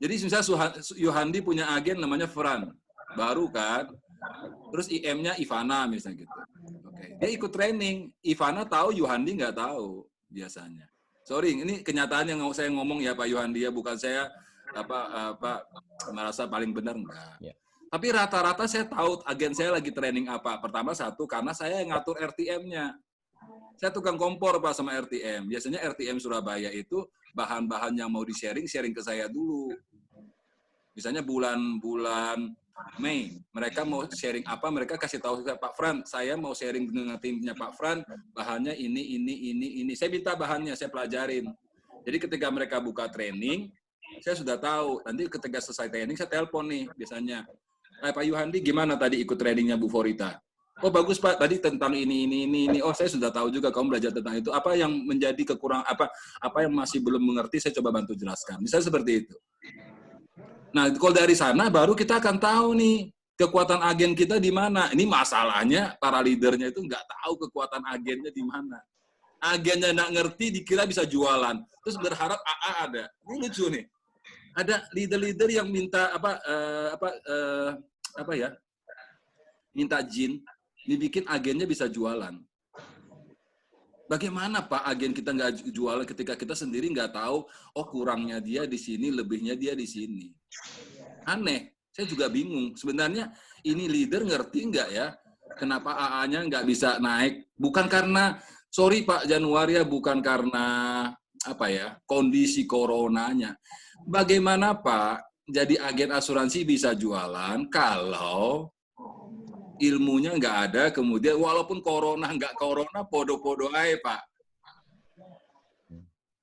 Jadi misalnya Yohandi punya agen namanya Fran, baru kan. Terus IM-nya Ivana misalnya gitu. Oke. Dia ikut training. Ivana tahu, Yohandi nggak tahu biasanya. Sorry, ini kenyataan yang saya ngomong ya Pak Yohandi ya, bukan saya merasa paling benar enggak. Yeah. Tapi rata-rata saya tahu agen saya lagi training apa. Pertama satu, karena saya yang ngatur RTM-nya. Saya tukang kompor Pak sama RTM. Biasanya RTM Surabaya itu bahan-bahan yang mau di-sharing ke saya dulu. Misalnya bulan Mei, mereka mau sharing apa, mereka kasih tahu ke Pak Fran, saya mau sharing dengan timnya Pak Fran, bahannya ini. Saya minta bahannya, saya pelajarin. Jadi ketika mereka buka training, saya sudah tahu. Nanti ketika selesai training, saya telepon nih biasanya. Pak Yohandi, gimana tadi ikut trainingnya Bu Forita? Oh bagus Pak, tadi tentang ini. Oh saya sudah tahu juga kamu belajar tentang itu. Apa yang menjadi kekurangan, apa yang masih belum mengerti, saya coba bantu jelaskan. Misalnya seperti itu. Nah, kalau dari sana baru kita akan tahu nih kekuatan agen kita di mana. Ini masalahnya para leadernya itu nggak tahu kekuatan agennya di mana. Agennya nggak ngerti, dikira bisa jualan. Terus berharap AA ada. Ini lucu nih. Ada leader-leader yang minta minta jin, dibikin agennya bisa jualan. Bagaimana Pak agen kita nggak jualan ketika kita sendiri nggak tahu, oh kurangnya dia di sini, lebihnya dia di sini. Aneh, saya juga bingung. Sebenarnya ini leader ngerti nggak ya, kenapa AA-nya nggak bisa naik? Bukan karena, sorry Pak Januari ya, bukan karena kondisi coronanya. Bagaimana Pak jadi agen asuransi bisa jualan kalau ilmunya nggak ada, kemudian walaupun corona nggak corona, podo-podo aja Pak.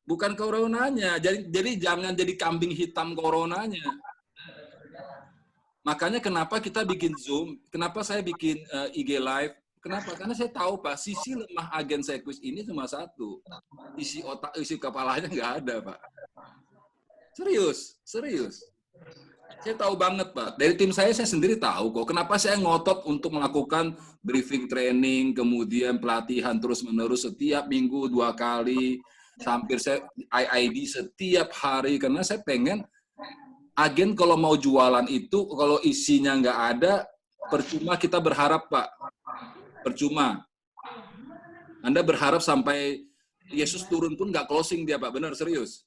Bukan coronanya, jadi jangan jadi kambing hitam coronanya. Makanya kenapa kita bikin Zoom, kenapa saya bikin IG Live, kenapa? Karena saya tahu Pak, sisi lemah agen Sequis ini cuma satu, isi otak, isi kepalanya nggak ada Pak. Serius. Saya tahu banget Pak, dari tim saya sendiri tahu kok, kenapa saya ngotot untuk melakukan briefing training, kemudian pelatihan terus-menerus setiap minggu 2 kali, hampir saya IID setiap hari, karena saya pengen agen kalau mau jualan itu, kalau isinya nggak ada, percuma kita berharap Pak, percuma. Anda berharap sampai Yesus turun pun nggak closing dia Pak, benar serius?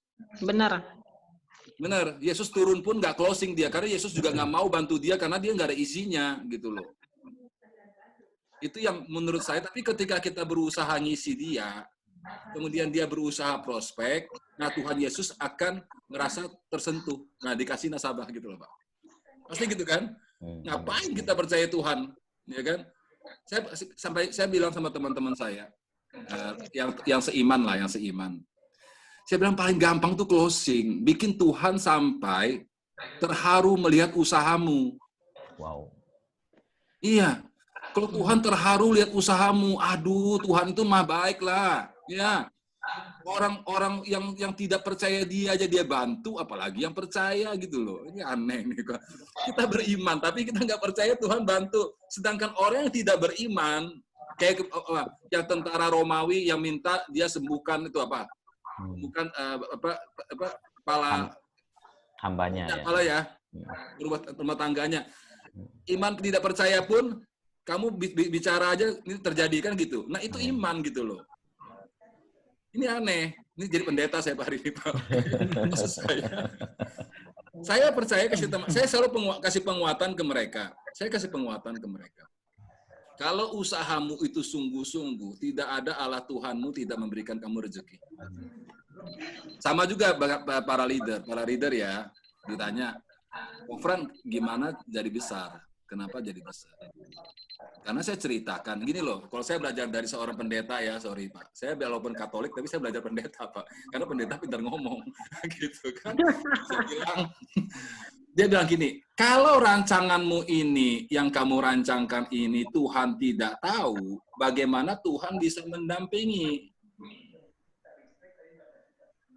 Benar, Yesus turun pun nggak closing dia, karena Yesus juga nggak mau bantu dia, karena dia nggak ada isinya, gitu loh. Itu yang menurut saya, tapi ketika kita berusaha ngisi dia, kemudian dia berusaha prospek, nah Tuhan Yesus akan merasa tersentuh, nah dikasih nasabah gitu loh Pak. Pasti gitu kan? Ngapain kita percaya Tuhan, ya kan? Saya bilang sama teman-teman saya, yang seiman. Saya bilang paling gampang tuh closing. Bikin Tuhan sampai terharu melihat usahamu. Wow. Iya. Kalau Tuhan terharu lihat usahamu, aduh Tuhan itu mah baik lah. Ya. Orang-orang yang tidak percaya dia aja dia bantu, apalagi yang percaya gitu loh. Ini aneh nih. Kita beriman, tapi kita nggak percaya Tuhan bantu. Sedangkan orang yang tidak beriman, kayak yang tentara Romawi yang minta dia sembuhkan itu apa? Bukan kepala hambanya ya, rumah tangganya. Iman tidak percaya pun kamu bicara aja ini terjadi kan gitu. Nah itu iman gitu loh. Ini aneh. Ini jadi pendeta saya Pak hari ini Pak. Maksud saya percaya saya selalu kasih penguatan ke mereka. Kalau usahamu itu sungguh-sungguh, tidak ada Allah Tuhanmu tidak memberikan kamu rezeki. Sama juga para leader ya, ditanya, Fran gimana jadi besar? Kenapa jadi besar? Karena saya ceritakan, gini loh, kalau saya belajar dari seorang pendeta ya, sorry Pak, saya walaupun Katolik, tapi saya belajar pendeta Pak, karena pendeta pintar ngomong, gitu kan. Dia bilang gini, kalau rancanganmu ini, yang kamu rancangkan ini, Tuhan tidak tahu, bagaimana Tuhan bisa mendampingi?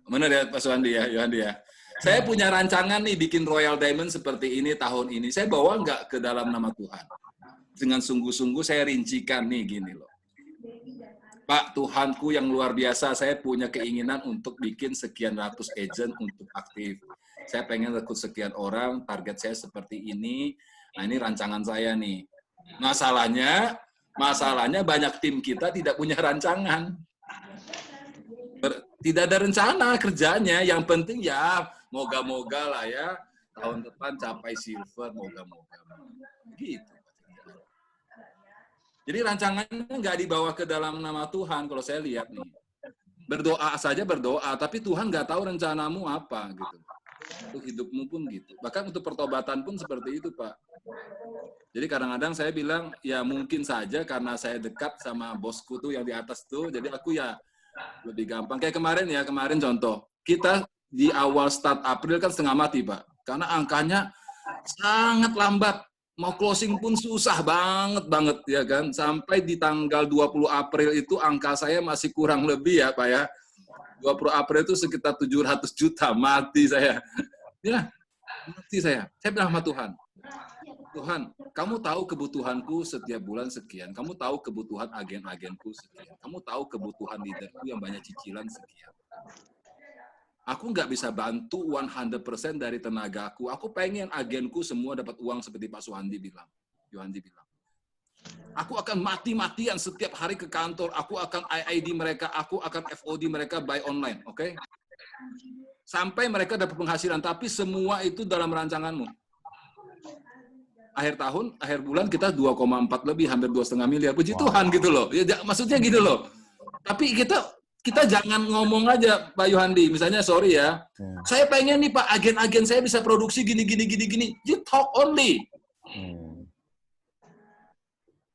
Benar ya Pak Suhandi ya? Saya punya rancangan nih, bikin Royal Diamond seperti ini tahun ini, saya bawa nggak ke dalam nama Tuhan? Dengan sungguh-sungguh saya rincikan nih, gini loh. Pak, Tuhanku yang luar biasa, saya punya keinginan untuk bikin sekian ratus agent untuk aktif. Saya pengen rekrut sekian orang, target saya seperti ini. Nah, ini rancangan saya nih. Masalahnya banyak tim kita tidak punya rancangan. Tidak ada rencana kerjanya. Yang penting ya, moga-moga lah ya, tahun depan capai silver, moga-moga. Gitu. Jadi rancangannya nggak dibawa ke dalam nama Tuhan, kalau saya lihat nih. Berdoa saja berdoa, tapi Tuhan nggak tahu rencanamu apa, gitu. Untuk hidupmu pun gitu. Bahkan untuk pertobatan pun seperti itu, Pak. Jadi kadang-kadang saya bilang, ya mungkin saja karena saya dekat sama bosku tuh yang di atas tuh, jadi aku ya lebih gampang. Kayak kemarin contoh. Kita di awal start April kan setengah mati, Pak. Karena angkanya sangat lambat. Mau closing pun susah banget ya kan. Sampai di tanggal 20 April itu angka saya masih kurang lebih ya Pak ya. 20 April itu sekitar 700 juta, mati saya. Ya, mati saya. Saya bilang sama Tuhan, Tuhan, kamu tahu kebutuhanku setiap bulan sekian. Kamu tahu kebutuhan agen-agenku sekian. Kamu tahu kebutuhan leaderku yang banyak cicilan sekian. Aku nggak bisa bantu 100% dari tenagaku. Aku pengen agenku semua dapat uang seperti Pak Yohandi bilang. Aku akan mati-matian setiap hari ke kantor. Aku akan IID mereka. Aku akan FOD mereka by online. Oke? Sampai mereka dapat penghasilan. Tapi semua itu dalam rancanganmu. Akhir tahun, akhir bulan kita 2,4 lebih, hampir 2,5 miliar. Puji Tuhan gitu loh. Ya, maksudnya gitu loh. Tapi kita jangan ngomong aja Pak Yohandi, misalnya sorry ya, saya pengen nih Pak agen-agen saya bisa produksi gini. You talk only.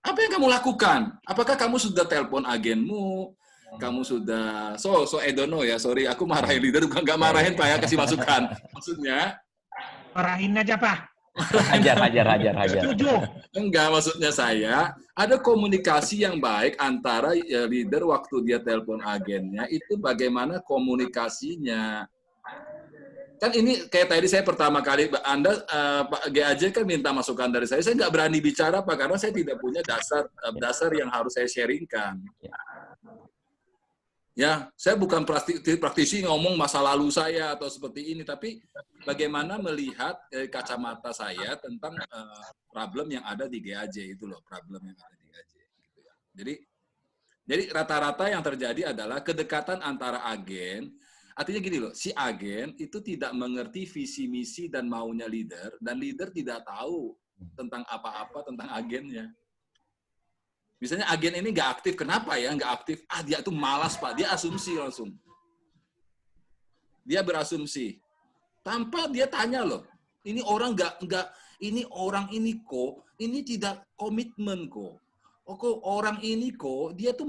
Apa yang kamu lakukan? Apakah kamu sudah telepon agenmu? Kamu sudah I don't know ya, sorry aku marahin leader, bukan nggak marahin Pak ya, kasih masukan. Maksudnya marahin aja Pak. Hajar. Enggak, maksudnya saya ada komunikasi yang baik antara leader waktu dia telepon agennya, itu bagaimana komunikasinya. Kan ini kayak tadi saya pertama kali, Anda Pak GAJ kan minta masukan dari saya nggak berani bicara Pak, karena saya tidak punya dasar yang harus saya sharingkan. Ya, saya bukan praktisi ngomong masa lalu saya atau seperti ini, tapi bagaimana melihat kacamata saya tentang problem yang ada di GAJ itu loh, problem yang ada di GAJ. Gitu ya. Jadi rata-rata yang terjadi adalah kedekatan antara agen, artinya gini loh, si agen itu tidak mengerti visi misi dan maunya leader, dan leader tidak tahu tentang apa-apa tentang agennya. Misalnya agen ini nggak aktif, kenapa ya nggak aktif? Dia tuh malas Pak, dia asumsi langsung. Dia berasumsi. Tanpa dia tanya loh, ini orang ini orang ini kok, ini tidak komitmen kok. Oh kok orang ini kok, dia tuh